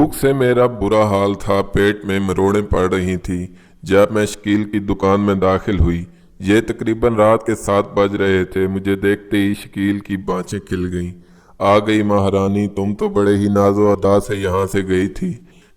भूख से मेरा बुरा हाल था, पेट में मरोड़ें पड़ रही थी जब मैं शकील की दुकान में दाखिल हुई। ये तकरीबन रात के 7 बज रहे थे। मुझे देखते ही शकील की बाँछें खिल गईं। आ गई महारानी, तुम तो बड़े ही नाज़ो अदा से यहाँ से गई थी।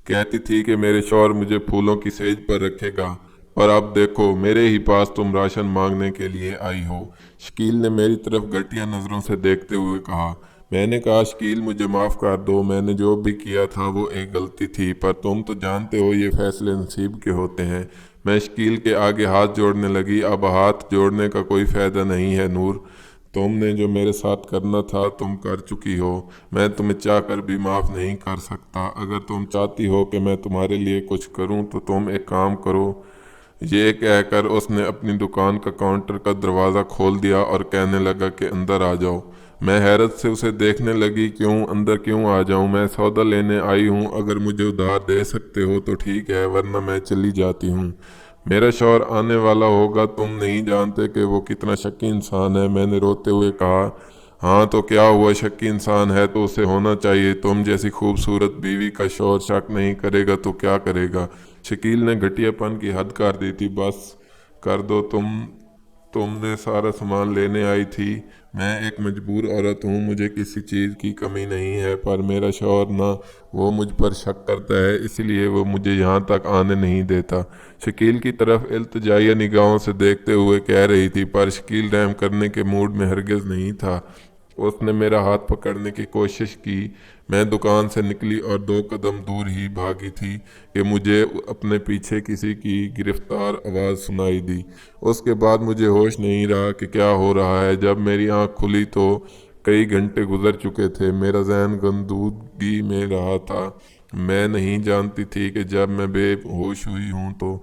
कहती थी कि मेरे शौहर मुझे फूलों की सेज पर रखेगा, पर अब देखो मेरे ही पास तुम राशन मांगने के लिए आई हो। शकील ने मेरी तरफ घटिया नज़रों से देखते हुए कहा। मैंने कहा, शकील मुझे माफ़ कर दो, मैंने जो भी किया था वो एक गलती थी, पर तुम तो जानते हो ये फैसले नसीब के होते हैं। मैं शकील के आगे हाथ जोड़ने लगी। अब हाथ जोड़ने का कोई फ़ायदा नहीं है नूर, तुमने जो मेरे साथ करना था तुम कर चुकी हो। मैं तुम्हें चाहकर भी माफ़ नहीं कर सकता। अगर तुम चाहती हो कि मैं तुम्हारे लिए कुछ करूं तो तुम एक काम करो। ये कहकर उसने अपनी दुकान का काउंटर का दरवाज़ा खोल दिया और कहने लगा कि अंदर आ जाओ। मैं हैरत से उसे देखने लगी। क्यों अंदर क्यों आ जाऊं? मैं सौदा लेने आई हूं। अगर मुझे उधार दे सकते हो तो ठीक है, वरना मैं चली जाती हूँ। मेरा शौहर आने वाला होगा, तुम नहीं जानते कि वो कितना शक्की इंसान है। मैंने रोते हुए कहा, हाँ तो क्या हुआ, शक्की इंसान है तो उसे होना चाहिए। तुम जैसी खूबसूरत बीवी का शौहर शक नहीं करेगा तो क्या करेगा? शकील ने घटियापन की हद कर दी थी। बस कर दो, तुमने सारा सामान लेने आई थी। मैं एक मजबूर औरत हूँ, मुझे किसी चीज़ की कमी नहीं है, पर मेरा शौहर ना, वो मुझ पर शक करता है, इसलिए वो मुझे यहाँ तक आने नहीं देता। शकील की तरफ इल्तिजाइया निगाहों से देखते हुए कह रही थी, पर शकील रहम करने के मूड में हरगिज़ नहीं था। उसने मेरा हाथ पकड़ने की कोशिश की। मैं दुकान से निकली और 2 कदम दूर ही भागी थी कि मुझे अपने पीछे किसी की गिरफ्तार आवाज़ सुनाई दी। उसके बाद मुझे होश नहीं रहा कि क्या हो रहा है। जब मेरी आंख खुली तो कई घंटे गुजर चुके थे। मेरा जहन गंदगी में रहा था। मैं नहीं जानती थी कि जब मैं बेहोश हुई हूँ तो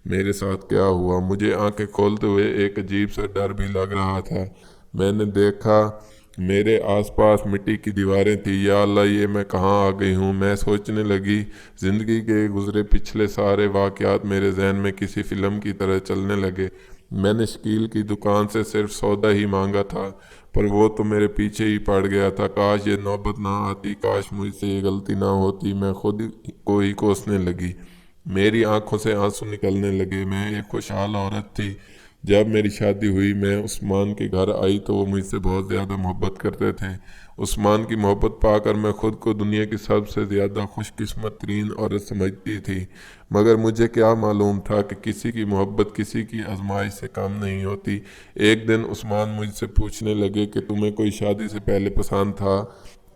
मेरे साथ क्या हुआ। मुझे आंखें खोलते हुए एक अजीब सा डर भी लग रहा था। मैंने देखा मेरे आसपास मिट्टी की दीवारें थी। या अल्लाह, ये मैं कहाँ आ गई हूँ? मैं सोचने लगी। ज़िंदगी के गुजरे पिछले सारे वाक़यात मेरे जहन में किसी फ़िल्म की तरह चलने लगे। मैंने शकील की दुकान से सिर्फ सौदा ही मांगा था, पर वो तो मेरे पीछे ही पड़ गया था। काश ये नौबत ना आती, काश मुझसे ये गलती ना होती। मैं खुद को ही कोसने लगी। मेरी आंखों से आंसू निकलने लगे। मैं एक खुशहाल औरत थी। जब मेरी शादी हुई, मैं उस्मान के घर आई तो वो मुझसे बहुत ज़्यादा मोहब्बत करते थे। उस्मान की मोहब्बत पाकर मैं खुद को दुनिया की सबसे ज़्यादा खुशकिस्मत तरीन औरत समझती थी। मगर मुझे क्या मालूम था कि किसी की मोहब्बत किसी की आजमाइश से कम नहीं होती। एक दिन उस्मान मुझसे पूछने लगे कि तुम्हें कोई शादी से पहले पसंद था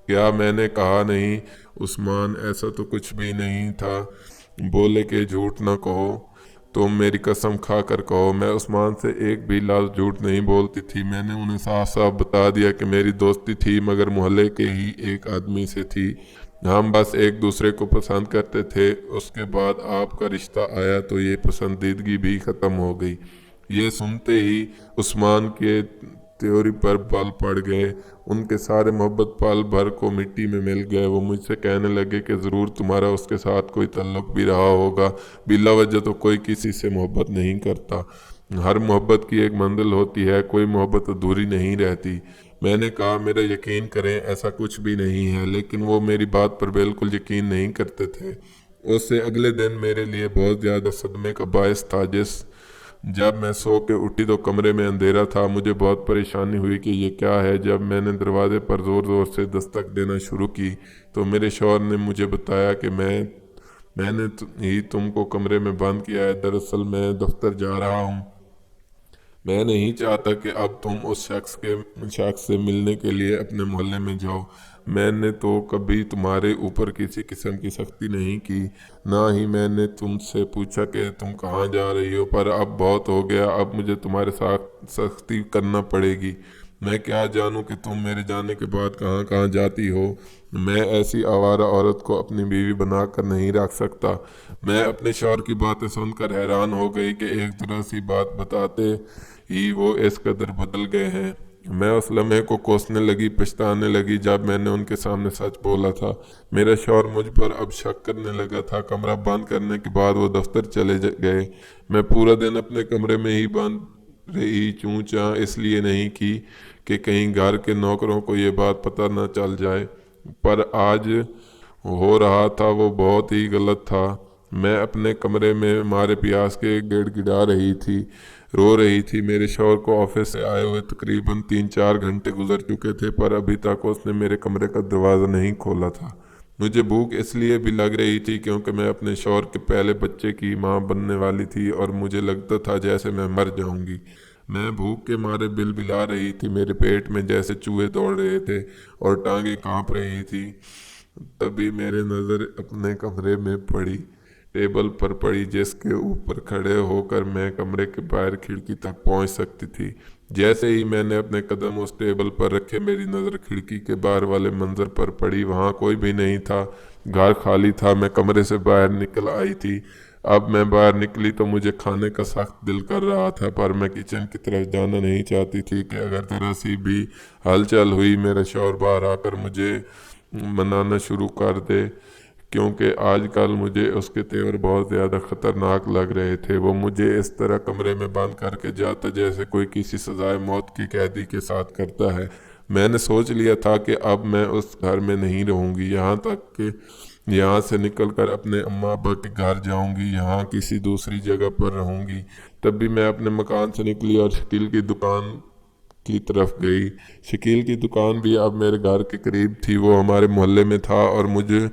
क्या? मैंने कहा, नहीं उस्मान, ऐसा तो कुछ भी नहीं था। बोले कि झूठ ना कहो, तुम मेरी कसम खा कर कहो। मैं उस्मान से एक भी लफ्ज़ झूठ नहीं बोलती थी। मैंने उन्हें साफ साफ बता दिया कि मेरी दोस्ती थी, मगर मोहल्ले के ही एक आदमी से थी। हम बस एक दूसरे को पसंद करते थे। उसके बाद आपका रिश्ता आया तो ये पसंदीदगी भी ख़त्म हो गई। ये सुनते ही उस्मान के त्योरी पर बल पड़ गए। उनके सारे मोहब्बत पल भर को मिट्टी में मिल गए। वो मुझसे कहने लगे कि ज़रूर तुम्हारा उसके साथ कोई तल्लुक भी रहा होगा। बिला वजह तो कोई किसी से मोहब्बत नहीं करता। हर मोहब्बत की एक मंजिल होती है, कोई मोहब्बत अधूरी नहीं रहती। मैंने कहा, मेरा यकीन करें ऐसा कुछ भी नहीं है, लेकिन वो मेरी बात पर बिल्कुल यकीन नहीं करते थे। उससे अगले दिन मेरे लिए बहुत ज़्यादा सदमे का बायस था। जब मैं सो के उठी तो कमरे में अंधेरा था। मुझे बहुत परेशानी हुई कि ये क्या है। जब मैंने दरवाजे पर ज़ोर ज़ोर से दस्तक देना शुरू की तो मेरे शौहर ने मुझे बताया कि मैंने ही तुमको कमरे में बंद किया है। दरअसल मैं दफ्तर जा रहा हूँ। मैं नहीं चाहता कि अब तुम उस शख्स से मिलने के लिए अपने मोहल्ले में जाओ। मैंने तो कभी तुम्हारे ऊपर किसी किस्म की सख्ती नहीं की, ना ही मैंने तुमसे पूछा कि तुम कहाँ जा रही हो, पर अब बहुत हो गया। अब मुझे तुम्हारे साथ सख्ती करना पड़ेगी। मैं क्या जानूं कि तुम मेरे जाने के बाद कहाँ कहाँ जाती हो। मैं ऐसी आवारा औरत को अपनी बीवी बनाकर नहीं रख सकता। मैं अपने शौहर की बातें सुनकर हैरान हो गई कि एक तरह सी बात बताते ही वो इस कदर बदल गए हैं। मैं उस लम्हे को कोसने लगी, पछताने लगी जब मैंने उनके सामने सच बोला था। मेरा शौहर मुझ पर अब शक करने लगा था। कमरा बंद करने के बाद वो दफ्तर चले गए। मैं पूरा दिन अपने कमरे में ही बंद रही। चूँ चाँ इसलिए नहीं की कि कहीं घर के नौकरों को ये बात पता न चल जाए, पर आज हो रहा था वो बहुत ही गलत था। मैं अपने कमरे में मारे प्यास के गिड़गिड़ा रही थी, रो रही थी। मेरे शौहर को ऑफिस से आए हुए तकरीबन 3-4 घंटे गुजर चुके थे, पर अभी तक उसने मेरे कमरे का दरवाज़ा नहीं खोला था। मुझे भूख इसलिए भी लग रही थी क्योंकि मैं अपने शौहर के पहले बच्चे की मां बनने वाली थी और मुझे लगता था जैसे मैं मर जाऊंगी। मैं भूख के मारे बिलबिला रही थी, मेरे पेट में जैसे चूहे दौड़ रहे थे और टांगें कांप रही थी। तभी मेरे नज़र अपने कमरे में पड़ी, टेबल पर पड़ी, जिसके ऊपर खड़े होकर मैं कमरे के बाहर खिड़की तक पहुंच सकती थी। जैसे ही मैंने अपने कदम उस टेबल पर रखे, मेरी नज़र खिड़की के बाहर वाले मंजर पर पड़ी। वहाँ कोई भी नहीं था, घर खाली था। मैं कमरे से बाहर निकल आई थी। अब मैं बाहर निकली तो मुझे खाने का सख्त दिल कर रहा था, पर मैं किचन की तरफ जाना नहीं चाहती थी कि अगर जरा सी भी हलचल हुई, मेरा शौहर बाहर आकर मुझे मनाना शुरू कर दे, क्योंकि आजकल मुझे उसके तेवर बहुत ज़्यादा ख़तरनाक लग रहे थे। वो मुझे इस तरह कमरे में बंद करके जाता जैसे कोई किसी सजाए मौत की कैदी के साथ करता है। मैंने सोच लिया था कि अब मैं उस घर में नहीं रहूँगी, यहाँ तक कि यहाँ से निकलकर अपने अम्मा अब्बा के घर जाऊँगी, यहाँ किसी दूसरी जगह पर रहूँगी। तब भी मैं अपने मकान से निकली और शकील की दुकान की तरफ गई। शकील की दुकान भी अब मेरे घर के करीब थी। वो हमारे मोहल्ले में था और मुझे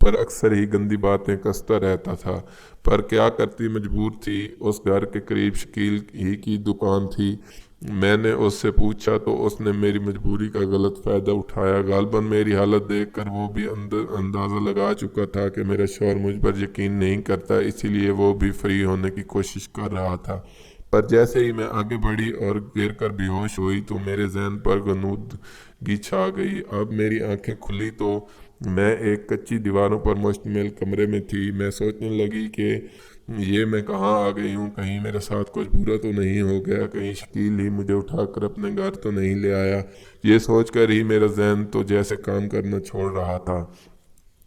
पर अक्सर ही गंदी बातें कसता रहता था, पर क्या करती, मजबूर थी। उस घर के करीब शकील ही की दुकान थी। मैंने उससे पूछा तो उसने मेरी मजबूरी का गलत फ़ायदा उठाया। गालबन मेरी हालत देखकर वो भी अंदाज़ा लगा चुका था कि मेरा शौहर मुझ पर यकीन नहीं करता, इसीलिए वो भी फ्री होने की कोशिश कर रहा था। पर जैसे ही मैं आगे बढ़ी और गिर कर बेहोश हुई तो मेरे जहन पर गनूदगी छा गई। अब मेरी आंखें खुली तो मैं एक कच्ची दीवारों पर मुश्तमिल कमरे में थी। मैं सोचने लगी कि ये मैं कहाँ आ गई हूँ, कहीं मेरे साथ कुछ बुरा तो नहीं हो गया, कहीं शकील ही मुझे उठाकर अपने घर तो नहीं ले आया। ये सोचकर ही मेरा जहन तो जैसे काम करना छोड़ रहा था।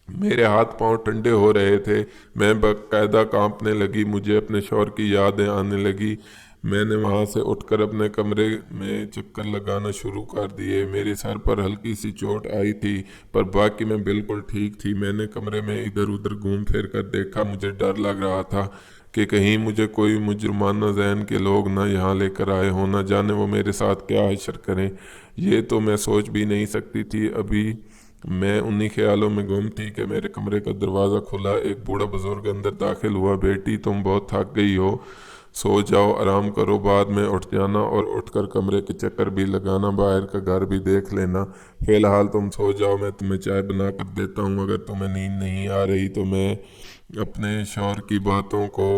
मेरे हाथ पांव ठंडे हो रहे थे, मैं बाकायदा कांपने लगी, मुझे अपने शौहर की यादें आने लगी। मैंने वहां से उठकर अपने कमरे में चक्कर लगाना शुरू कर दिए। मेरे सर पर हल्की सी चोट आई थी, पर बाकी मैं बिल्कुल ठीक थी। मैंने कमरे में इधर उधर घूम फिर कर देखा। मुझे डर लग रहा था कि कहीं मुझे कोई मुजरमाना जहन के लोग ना यहाँ लेकर आए हो, ना जाने वो मेरे साथ क्या हशर करें। ये तो मैं सोच भी नहीं सकती थी। अभी मैं उन्हीं ख्यालों में गुम थी कि मेरे कमरे का दरवाज़ा खुला। एक बूढ़ा बुजुर्ग अंदर दाखिल हुआ। बेटी, तुम बहुत थक गई हो, सो जाओ, आराम करो, बाद में उठ जाना और उठकर कमरे के चक्कर भी लगाना, बाहर का घर भी देख लेना। फ़िलहाल तुम सो जाओ, मैं तुम्हें चाय बना कर देता हूँ। अगर तुम्हें नींद नहीं आ रही तो मैं अपने शौहर की बातों को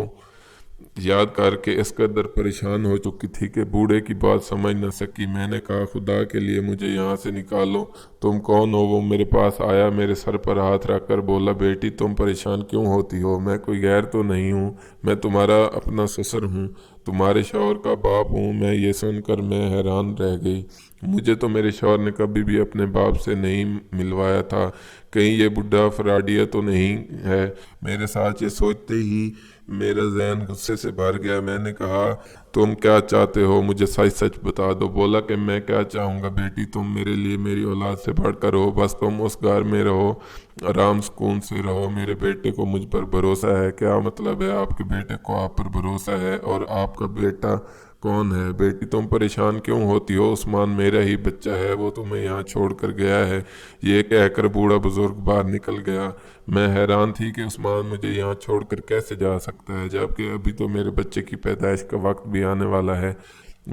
याद करके इस कदर परेशान हो चुकी थी कि बूढ़े की बात समझ न सकी। मैंने कहा, खुदा के लिए मुझे यहाँ से निकालो, तुम कौन हो? वो मेरे पास आया, मेरे सर पर हाथ रख कर बोला, बेटी तुम परेशान क्यों होती हो? मैं कोई गैर तो नहीं हूँ, मैं तुम्हारा अपना ससुर हूँ, तुम्हारे शौहर का बाप हूँ। मैं ये सुनकर मैं हैरान रह गई। मुझे तो मेरे शौहर ने कभी भी अपने बाप से नहीं मिलवाया था। कहीं ये बुढ़ा फराडिया तो नहीं है मेरे साथ? ये सोचते ही मेरा जहन गुस्से से भर गया। मैंने कहा, तुम क्या चाहते हो? मुझे सच सच बता दो। बोला कि मैं क्या चाहूँगा बेटी, तुम मेरे लिए मेरी औलाद से बढ़कर हो। बस तुम उस घर में रहो, आराम सुकून से रहो। मेरे बेटे को मुझ पर भरोसा है। क्या मतलब है आपके बेटे को आप पर भरोसा है? और आपका बेटा कौन है? बेटी तुम परेशान क्यों होती हो? उस्मान मेरा ही बच्चा है, वो तुम्हें यहाँ छोड़ कर गया है। ये कहकर बूढ़ा बुजुर्ग बाहर निकल गया। मैं हैरान थी कि उस्मान मुझे यहाँ छोड़कर कैसे जा सकता है, जबकि अभी तो मेरे बच्चे की पैदाइश का वक्त भी आने वाला है।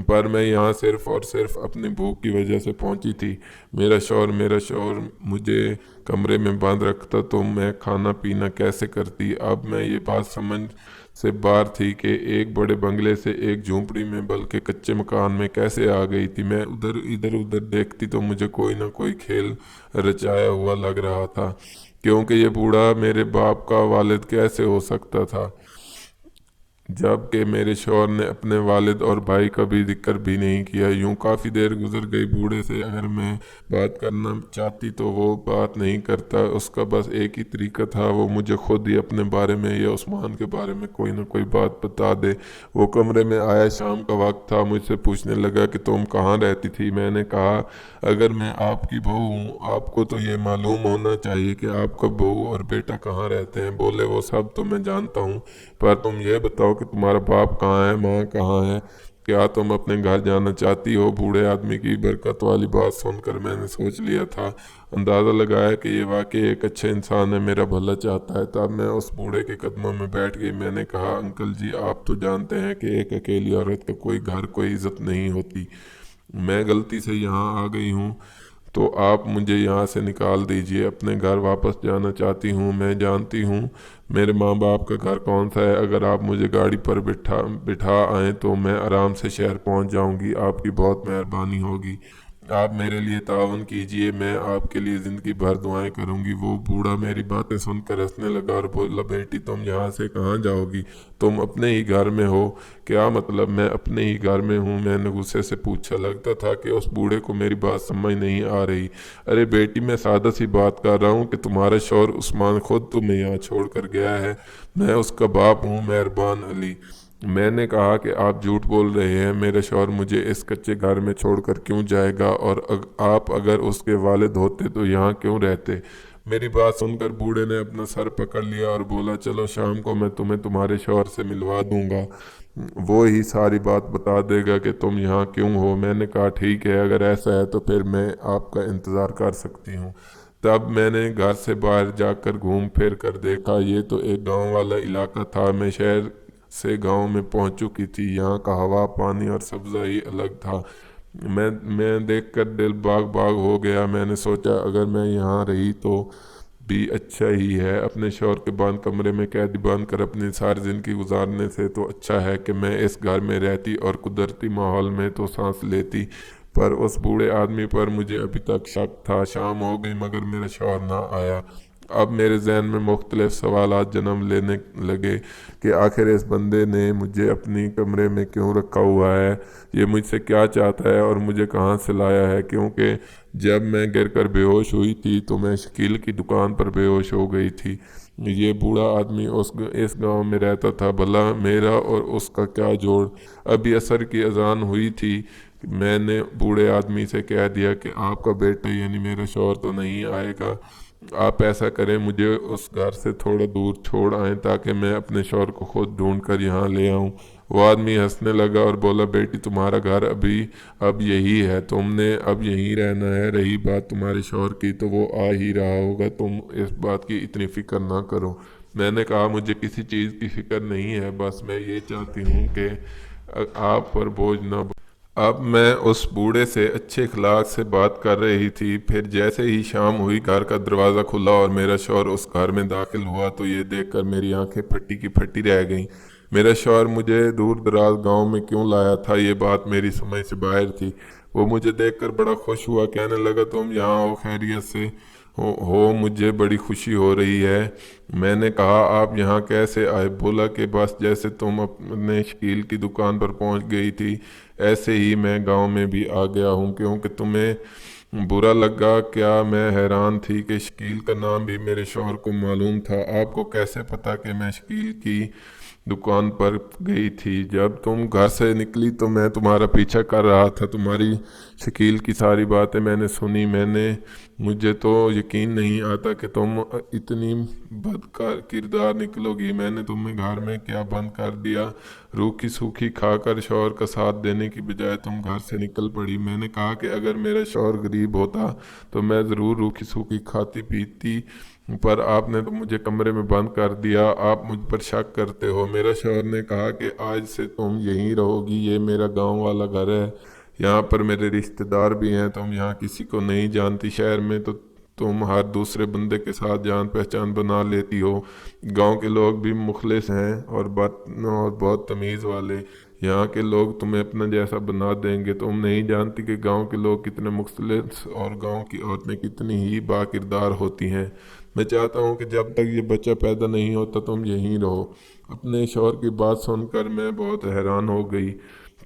पर मैं यहाँ सिर्फ और सिर्फ अपनी भूख की वजह से पहुँची थी। मेरा शौहर मुझे कमरे में बांध रखता तो मैं खाना पीना कैसे करती? अब मैं ये बात समझ से बाहर थी कि एक बड़े बंगले से एक झोंपड़ी में, बल्कि कच्चे मकान में कैसे आ गई थी। मैं इधर उधर देखती तो मुझे कोई ना कोई खेल रचाया हुआ लग रहा था, क्योंकि ये बूढ़ा मेरे बाप का वालिद कैसे हो सकता था? जबकि मेरे शौहर ने अपने वालिद और भाई का भी जिक्र भी नहीं किया। यूं काफ़ी देर गुजर गई। बूढ़े से अगर मैं बात करना चाहती तो वो बात नहीं करता। उसका बस एक ही तरीका था, वो मुझे खुद ही अपने बारे में या उस्मान के बारे में कोई ना कोई बात बता दे। वो कमरे में आया, शाम का वक्त था, मुझसे पूछने लगा कि तुम कहाँ रहती थी। मैंने कहा, अगर मैं आपकी बहू हूँ, आपको तो ये मालूम होना चाहिए कि आपका बहू और बेटा कहाँ रहते हैं। बोले, वो सब तो मैं जानता हूँ, पर तुम ये बताओ कि तुम्हारा बाप कहाँ है, माँ कहाँ है, क्या तुम अपने घर जाना चाहती हो। बूढ़े आदमी की बरकत वाली बात सुनकर मैंने सोच लिया था, अंदाज़ा लगाया कि ये वाकई एक अच्छा इंसान है, मेरा भला चाहता है। तब मैं उस बूढ़े के कदमों में बैठ गई। मैंने कहा, अंकल जी, आप तो जानते हैं कि एक अकेली औरत का कोई घर, कोई इज्जत नहीं होती। मैं गलती से यहाँ आ गई हूँ, तो आप मुझे यहाँ से निकाल दीजिए। अपने घर वापस जाना चाहती हूँ। मैं जानती हूँ मेरे माँ बाप का घर कौन सा है। अगर आप मुझे गाड़ी पर बिठा आएँ तो मैं आराम से शहर पहुँच जाऊँगी। आपकी बहुत मेहरबानी होगी। आप मेरे लिए तावन कीजिए, मैं आपके लिए ज़िंदगी भर दुआएं करूँगी। वो बूढ़ा मेरी बातें सुनकर हंसने लगा और बोला, बेटी, तुम यहाँ से कहाँ जाओगी? तुम अपने ही घर में हो। क्या मतलब, मैं अपने ही घर में हूँ? मैंने गुस्से से पूछा। लगता था कि उस बूढ़े को मेरी बात समझ नहीं आ रही। अरे बेटी, मैं सादा सी बात कर रहा हूँ कि तुम्हारा शौहर उस्मान खुद तुम्हें यहाँ छोड़ कर गया है। मैं उसका बाप हूँ, मेहरबान अली। मैंने कहा कि आप झूठ बोल रहे हैं। मेरा शौहर मुझे इस कच्चे घर में छोड़कर क्यों जाएगा, और आप अगर उसके वालिद होते तो यहाँ क्यों रहते? मेरी बात सुनकर बूढ़े ने अपना सर पकड़ लिया और बोला, चलो शाम को मैं तुम्हें तुम्हारे शौहर से मिलवा दूंगा, वो ही सारी बात बता देगा कि तुम यहाँ क्यों हो। मैंने कहा, ठीक है, अगर ऐसा है तो फिर मैं आपका इंतज़ार कर सकती हूँ। तब मैंने घर से बाहर जाकर घूम फिर कर देखा। ये तो एक गांव वाला इलाका था। मैं शहर से गांव में पहुंच चुकी थी। यहाँ का हवा, पानी और सब्ज़ा ही अलग था। मैं देखकर दिल बाग बाग हो गया। मैंने सोचा, अगर मैं यहाँ रही तो भी अच्छा ही है। अपने शौहर के बंद कमरे में कैदी बन कर अपनी सारी ज़िंदगी गुजारने से तो अच्छा है कि मैं इस घर में रहती और कुदरती माहौल में तो सांस लेती। पर उस बूढ़े आदमी पर मुझे अभी तक शक था। शाम हो गई मगर मेरा शौहर ना आया। अब मेरे जहन में मुख्तलिफ सवालात जन्म लेने लगे कि आखिर इस बंदे ने मुझे अपनी कमरे में क्यों रखा हुआ है, ये मुझसे क्या चाहता है और मुझे कहाँ से लाया है। क्योंकि जब मैं गिरकर बेहोश हुई थी तो मैं शकील की दुकान पर बेहोश हो गई थी। ये बूढ़ा आदमी इस गांव में रहता था। भला मेरा और उसका क्या जोड़? अभी असर की अजान हुई थी। मैंने बूढ़े आदमी से कह दिया कि आपका बेटा यानी मेरा शौहर तो नहीं आएगा। आप ऐसा करें, मुझे उस घर से थोड़ा दूर छोड़ आएं ताकि मैं अपने शौहर को खुद ढूंढ कर यहाँ ले आऊँ। वो आदमी हंसने लगा और बोला, बेटी, तुम्हारा घर अब यही है, तुमने अब यहीं रहना है। रही बात तुम्हारे शौहर की, तो वो आ ही रहा होगा, तुम इस बात की इतनी फिक्र ना करो। मैंने कहा, मुझे किसी चीज़ की फिक्र नहीं है, बस मैं ये चाहती हूँ कि आप पर बोझ ना। अब मैं उस बूढ़े से अच्छे अखलाक से बात कर रही थी। फिर जैसे ही शाम हुई, घर का दरवाज़ा खुला और मेरा शौहर उस घर में दाखिल हुआ तो ये देखकर मेरी आंखें फटी की फटी रह गईं। मेरा शौहर मुझे दूर दराज गांव में क्यों लाया था, ये बात मेरी समझ से बाहर थी। वो मुझे देखकर बड़ा खुश हुआ, कहने लगा, तुम यहाँ हो खैरियत से हो, मुझे बड़ी खुशी हो रही है। मैंने कहा, आप यहाँ कैसे आए? बोला कि बस जैसे तुम अपने शकील की दुकान पर पहुँच गई थी, ऐसे ही मैं गांव में भी आ गया हूँ। क्योंकि तुम्हें बुरा लगा क्या? मैं हैरान थी कि शकील का नाम भी मेरे शौहर को मालूम था। आपको कैसे पता कि मैं शकील की दुकान पर गई थी? जब तुम घर से निकली तो मैं तुम्हारा पीछा कर रहा था। तुम्हारी शकील की सारी बातें मैंने सुनी। मुझे तो यकीन नहीं आता कि तुम इतनी बदकार किरदार निकलोगी। मैंने तुम्हें घर में क्या बंद कर दिया? रूखी सूखी खाकर शौहर का साथ देने की बजाय तुम घर से निकल पड़ी। मैंने कहा कि अगर मेरा शौहर गरीब होता तो मैं ज़रूर रूखी सूखी खाती पीती, पर आपने तो मुझे कमरे में बंद कर दिया। आप मुझ पर शक करते हो। मेरा शौहर ने कहा कि आज से तुम यहीं रहोगी। ये मेरा गांव वाला घर है, यहाँ पर मेरे रिश्तेदार भी हैं। तुम यहाँ किसी को नहीं जानती। शहर में तो तुम हर दूसरे बंदे के साथ जान पहचान बना लेती हो। गांव के लोग भी मुखलिस हैं और बहुत तमीज़ वाले। यहाँ के लोग तुम्हें अपना जैसा बना देंगे। तुम नहीं जानती कि गांव के लोग कितने मुखलिस और गांव की औरतें कितनी ही बाकिरदार होती हैं। मैं चाहता हूँ कि जब तक ये बच्चा पैदा नहीं होता तुम यहीं रहो। اپنے شوہر کی بات سن کر میں بہت حیران ہو گئی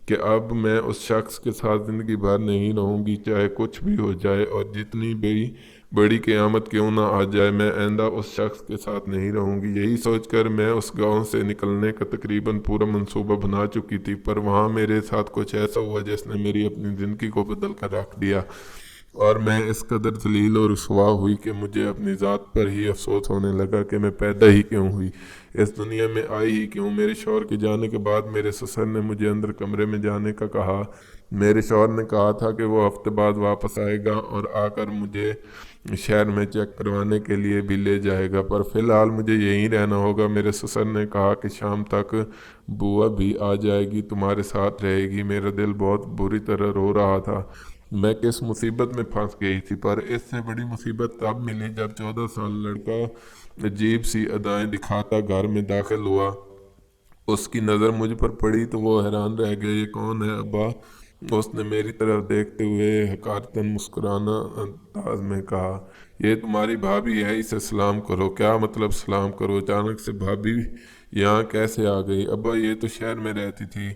کہ اب میں اس شخص کے ساتھ زندگی بھر نہیں رہوں گی، چاہے کچھ بھی ہو جائے اور جتنی بھی بڑی قیامت کیوں نہ آ جائے، میں آئندہ اس شخص کے ساتھ نہیں رہوں گی۔ یہی سوچ کر میں اس گاؤں سے نکلنے کا تقریباً پورا منصوبہ بنا چکی تھی، پر وہاں میرے ساتھ کچھ ایسا ہوا جس نے میری اپنی زندگی کو بدل کر رکھ دیا، اور میں اس قدر ذلیل و رسوا ہوئی کہ مجھے اپنی ذات پر ہی افسوس ہونے لگا کہ میں پیدا ہی کیوں ہوئی، اس دنیا میں آئی ہی کیوں۔ میرے شوہر کے جانے کے بعد میرے سسر نے مجھے اندر کمرے میں جانے کا کہا۔ میرے شوہر نے کہا تھا کہ وہ ہفتے بعد واپس آئے گا اور آ کر مجھے شہر میں چیک کروانے کے لیے بھی لے جائے گا، پر فی الحال مجھے یہیں رہنا ہوگا۔ میرے سسر نے کہا کہ شام تک بوا بھی آ جائے گی، تمہارے ساتھ رہے گی۔ میرا دل بہت بری طرح رو رہا تھا، میں کس مصیبت میں پھنس گئی تھی، پر اس سے بڑی مصیبت تب ملی جب 14 سال لڑکا عجیب سی ادائیں دکھاتا گھر میں داخل ہوا۔ اس کی نظر مجھ پر پڑی تو وہ حیران رہ گئے۔ یہ کون ہے ابا؟ اس نے میری طرف دیکھتے ہوئے حقارتاً مسکرانا انداز میں کہا، یہ تمہاری بھابھی ہے، اسے سلام کرو۔ کیا مطلب سلام کرو؟ اچانک سے بھابھی یہاں کیسے آ گئی؟ ابا یہ تو شہر میں رہتی تھی،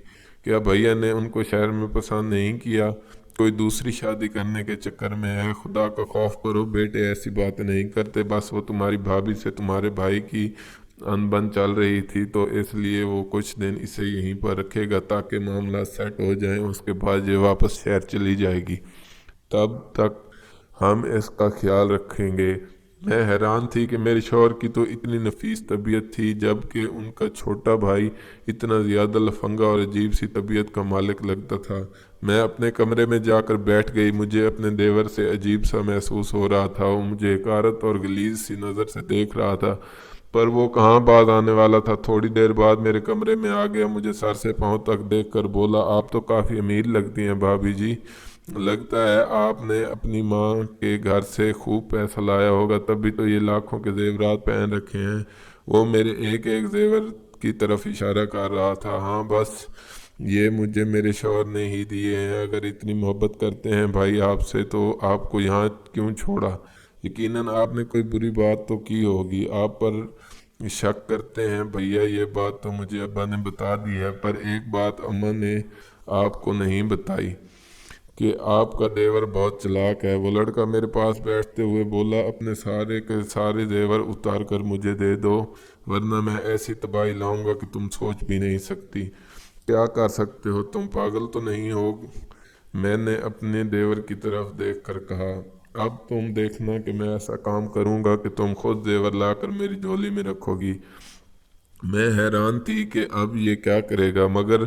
کیا بھیا نے ان کو شہر میں پسند نہیں کیا؟ کوئی دوسری شادی کرنے کے چکر میں ہے؟ خدا کا خوف کرو بیٹے، ایسی باتیں نہیں کرتے، بس وہ تمہاری بھابھی سے تمہارے بھائی کی انبن چل رہی تھی تو اس لیے وہ کچھ دن اسے یہیں پر رکھے گا تاکہ معاملات سیٹ ہو جائیں، اس کے بعد یہ واپس شہر چلی جائے گی، تب تک ہم اس کا خیال رکھیں گے۔ میں حیران تھی کہ میرے شوہر کی تو اتنی نفیس طبیعت تھی، جبکہ ان کا چھوٹا بھائی اتنا زیادہ لفنگا اور عجیب سی طبیعت کا مالک لگتا تھا۔ میں اپنے کمرے میں جا کر بیٹھ گئی، مجھے اپنے دیور سے عجیب سا محسوس ہو رہا تھا، وہ مجھے حقارت اور غلیظ سی نظر سے دیکھ رہا تھا، پر وہ کہاں باز آنے والا تھا۔ تھوڑی دیر بعد میرے کمرے میں آ گیا، مجھے سر سے پاؤں تک دیکھ کر بولا، آپ تو کافی امیر لگتی ہیں بھابھی جی، لگتا ہے آپ نے اپنی ماں کے گھر سے خوب پیسہ لایا ہوگا، تبھی تو یہ لاکھوں کے زیورات پہن رکھے ہیں۔ وہ میرے ایک ایک زیور کی طرف اشارہ کر رہا تھا۔ ہاں بس یہ مجھے میرے شوہر نے ہی دیے ہیں، اگر اتنی محبت کرتے ہیں بھائی آپ سے تو آپ کو یہاں کیوں چھوڑا؟ یقیناً آپ نے کوئی بری بات تو کی ہوگی، آپ پر شک کرتے ہیں بھیا، یہ بات تو مجھے ابا نے بتا دی ہے، پر ایک بات اماں نے آپ کو نہیں بتائی کہ آپ کا دیور بہت چلاک ہے۔ وہ لڑکا میرے پاس بیٹھتے ہوئے بولا، اپنے سارے کے سارے زیور اتار کر مجھے دے دو، ورنہ میں ایسی تباہی لاؤں گا کہ تم سوچ بھی نہیں سکتی۔ کیا کر سکتے ہو؟ تم پاگل تو نہیں ہو؟ میں نے اپنے دیور کی طرف دیکھ کر کہا، اب تم دیکھنا کہ میں ایسا کام کروں گا کہ تم خود زیور لا کر میری جھولی میں رکھو گی۔ میں حیران تھی کہ اب یہ کیا کرے گا، مگر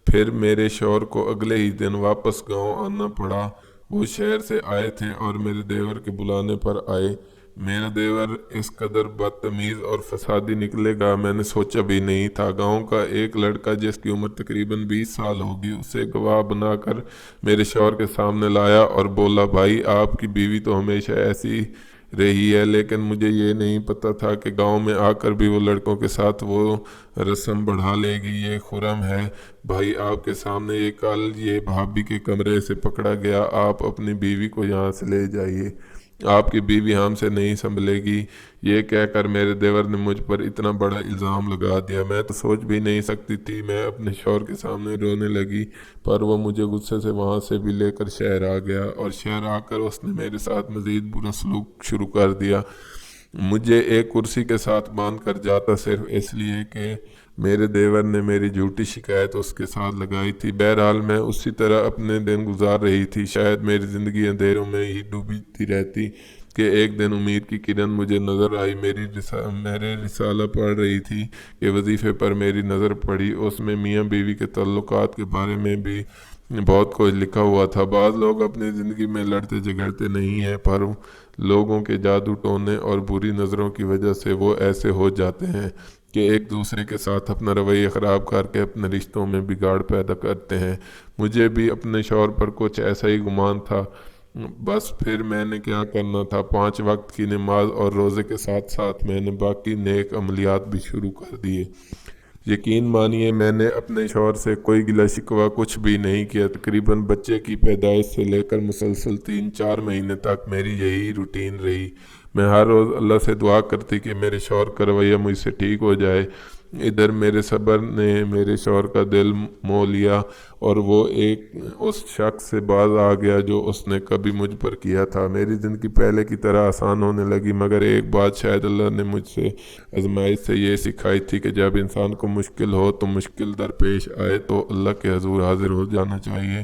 پھر میرے شوہر کو اگلے ہی دن واپس گاؤں آنا پڑا۔ وہ شہر سے آئے تھے اور میرے دیور کے بلانے پر آئے۔ میرا دیور اس قدر بدتمیز اور فسادی نکلے گا میں نے سوچا بھی نہیں تھا۔ گاؤں کا ایک لڑکا جس کی عمر تقریباً 20 سال ہوگی، اسے گواہ بنا کر میرے شوہر کے سامنے لایا اور بولا، بھائی آپ کی بیوی تو ہمیشہ ایسی رہی ہے، لیکن مجھے یہ نہیں پتہ تھا کہ گاؤں میں آ کر بھی وہ لڑکوں کے ساتھ وہ رسم بڑھا لے گی۔ یہ خرم ہے بھائی آپ کے سامنے، یہ کل یہ بھابھی کے کمرے سے پکڑا گیا، آپ اپنی بیوی کو یہاں سے لے جائیے، آپ کی بیوی ہم سے نہیں سنبھلے گی۔ یہ کہہ کر میرے دیور نے مجھ پر اتنا بڑا الزام لگا دیا، میں تو سوچ بھی نہیں سکتی تھی۔ میں اپنے شوہر کے سامنے رونے لگی، پر وہ مجھے غصے سے وہاں سے بھی لے کر شہر آ گیا، اور شہر آ کر اس نے میرے ساتھ مزید برا سلوک شروع کر دیا۔ مجھے ایک کرسی کے ساتھ باندھ کر جاتا صرف اس لیے کہ میرے دیور نے میری جھوٹی شکایت اس کے ساتھ لگائی تھی۔ بہرحال میں اسی طرح اپنے دن گزار رہی تھی، شاید میری زندگی اندھیروں میں ہی ڈوبتی رہتی کہ ایک دن امید کی کرن مجھے نظر آئی۔ میرے رسالہ پڑھ رہی تھی کہ وظیفے پر میری نظر پڑی، اس میں میاں بیوی کے تعلقات کے بارے میں بھی بہت کچھ لکھا ہوا تھا۔ بعض لوگ اپنی زندگی میں لڑتے جھگڑتے نہیں ہیں، پر لوگوں کے جادو ٹونے اور بری نظروں کی وجہ سے وہ ایسے ہو جاتے ہیں کہ ایک دوسرے کے ساتھ اپنا رویہ خراب کر کے اپنے رشتوں میں بگاڑ پیدا کرتے ہیں۔ مجھے بھی اپنے شوہر پر کچھ ایسا ہی گمان تھا، بس پھر میں نے کیا کرنا تھا، 5 وقت کی نماز اور روزے کے ساتھ ساتھ میں نے باقی نیک عملیات بھی شروع کر دیے۔ یقین مانیے میں نے اپنے شوہر سے کوئی گلہ شکوہ کچھ بھی نہیں کیا۔ تقریباً بچے کی پیدائش سے لے کر مسلسل 3-4 مہینے تک میری یہی روٹین رہی۔ میں ہر روز اللہ سے دعا کرتی کہ میرے شوہر کا رویہ مجھ سے ٹھیک ہو جائے، ادھر میرے صبر نے میرے شوہر کا دل مو لیا اور وہ ایک اس شخص سے باز آ گیا جو اس نے کبھی مجھ پر کیا تھا۔ میری زندگی پہلے کی طرح آسان ہونے لگی، مگر ایک بات شاید اللہ نے مجھ سے آزمائش سے یہ سکھائی تھی کہ جب انسان کو مشکل ہو تو مشکل درپیش آئے تو اللہ کے حضور حاضر ہو جانا چاہیے۔